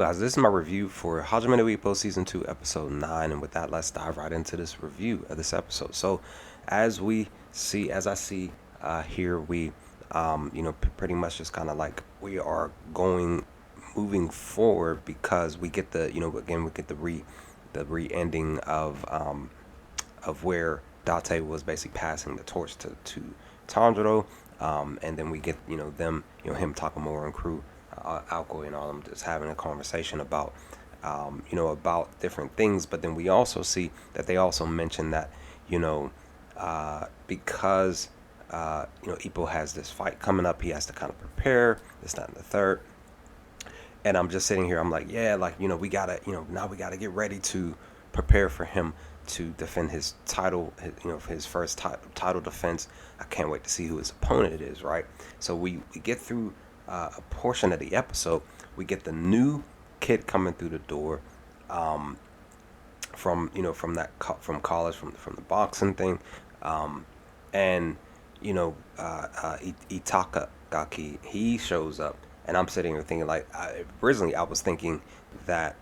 Guys, this is my review for Hajime no Ippo Season 2, Episode 9, and with that, let's dive right into this review of this episode. So, as I see here, we, pretty much just kind of like we are moving forward because we get we get the re-ending of where Date was basically passing the torch to Tanjiro, and then we get him, Takamura and crew, Alco and all of them just having a conversation about about different things. But then we also see that they also mention that because Ippo has this fight coming up, he has to kind of prepare this, that, and the third. And I'm just sitting here, I'm like, yeah, like, we gotta, now we gotta get ready to prepare for him to defend his title, his first title defense. I can't wait to see who his opponent is, right? So we get through a portion of the episode. We get the new kid coming through the door, from college, from the boxing thing, and Itaka Gaki, he shows up, and I'm sitting here thinking, like, originally I was thinking that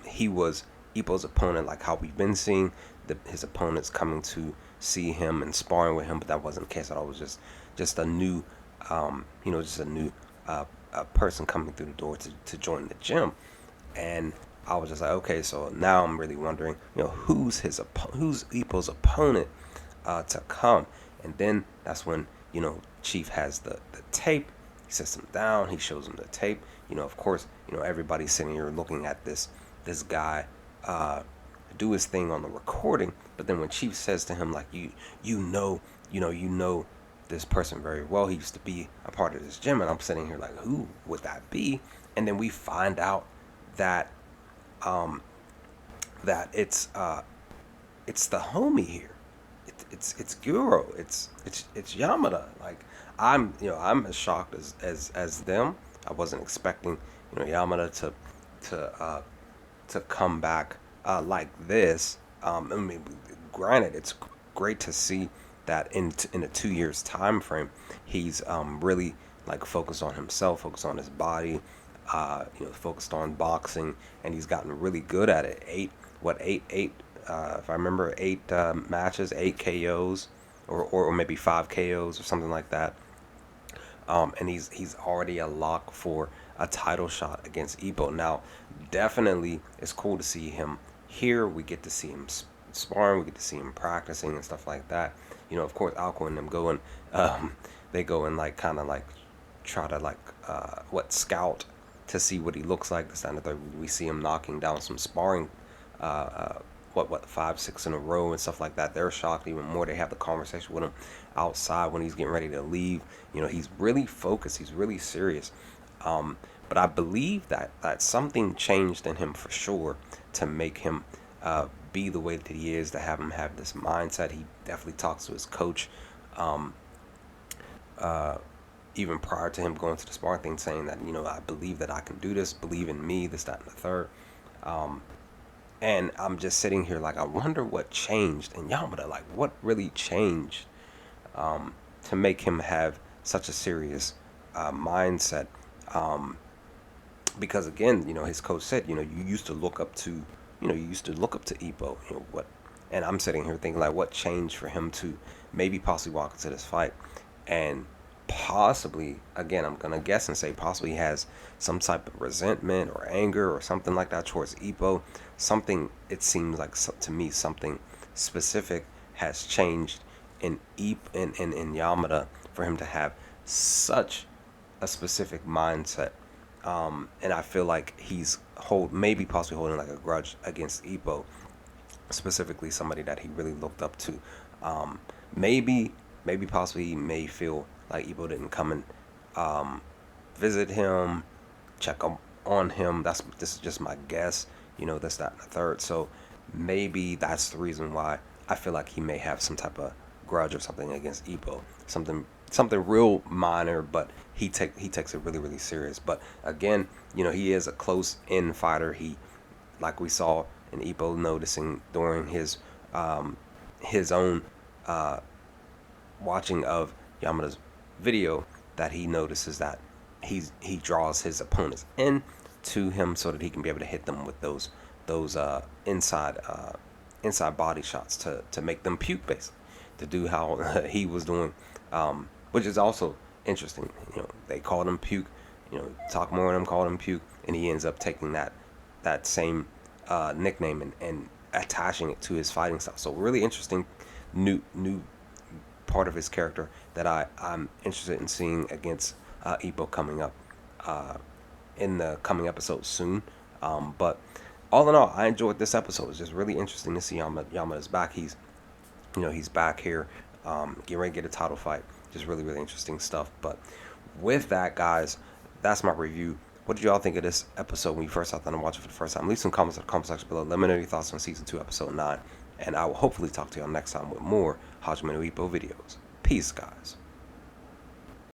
he was Ippo's opponent, like how we've been seeing his opponents coming to see him and sparring with him, but that wasn't the case at all. It was just a new, just a new person coming through the door to join the gym, and I was just like, okay, so now I'm really wondering, who's Ippo's opponent to come, and then that's when Chief has the tape. He sits him down. He shows him the tape. Of course, everybody's sitting here looking at this guy do his thing on the recording. But then when Chief says to him, like, you know this person very well. He used to be a part of this gym, and I'm sitting here like, who would that be? And then we find out that that it's the homie here. It's Guro. It's Yamada. Like, I'm as shocked as them. I wasn't expecting Yamada to come back like this. I mean, granted, it's great to see that in a 2 years time frame, he's really like focused on himself, focused on his body, focused on boxing, and he's gotten really good at it. Eight, if I remember, eight matches, 8 KOs, or maybe 5 KOs or something like that. And he's already a lock for a title shot against Ippo. Now, definitely, it's cool to see him here. We get to see him sparring. We get to see him practicing and stuff like that. Of course, Alco and them they go and like kind of like try to like scout to see what he looks like. This time we see him knocking down some sparring, 5, 6 in a row and stuff like that. They're shocked even more. They have the conversation with him outside when he's getting ready to leave. He's really focused. He's really serious. But I believe that something changed in him for sure to make him be the way that he is, to have him have this mindset. He definitely talks to his coach, even prior to him going to the sparring thing, saying that, I believe that I can do this, believe in me, this, that, and the third. And I'm just sitting here like, I wonder what changed in Yamada. Like, what really changed to make him have such a serious mindset? Because again, his coach said, you used to look up to, Ippo. And I'm sitting here thinking, like, what changed for him to maybe possibly walk into this fight, and possibly, again, I'm gonna guess and say possibly has some type of resentment or anger or something like that towards Ippo. Something, it seems like, to me, something specific has changed in Yamada for him to have such a specific mindset. And I feel like he's maybe possibly holding like a grudge against Ippo, specifically somebody that he really looked up to. Maybe possibly he may feel like Ippo didn't come and visit him, check on him. This is just my guess. This, that, and the third. So maybe that's the reason why I feel like he may have some type of grudge or something against Ippo. Something real minor, but he takes it really, really serious. But again, he is a close in fighter. He, like we saw in Ippo noticing during his own watching of Yamada's video, that he notices that he draws his opponents in to him so that he can be able to hit them with those inside body shots to make them puke, basically, to do how he was doing, which is also interesting. They called him puke. Takamo and them called him puke, and he ends up taking that same nickname and attaching it to his fighting style. So really interesting new part of his character that I'm interested in seeing against Ippo coming up in the coming episodes soon. But all in all, I enjoyed this episode. It's just really interesting to see Yamada's back. He's back here, getting ready to get a title fight. Just really, really interesting stuff. But with that, guys, that's my review. What did y'all think of this episode when you first sat down and watched it for the first time? Leave some comments in the comment section below. Let me know your thoughts on Season 2, Episode 9. And I will hopefully talk to y'all next time with more Hajime no Ippo videos. Peace, guys.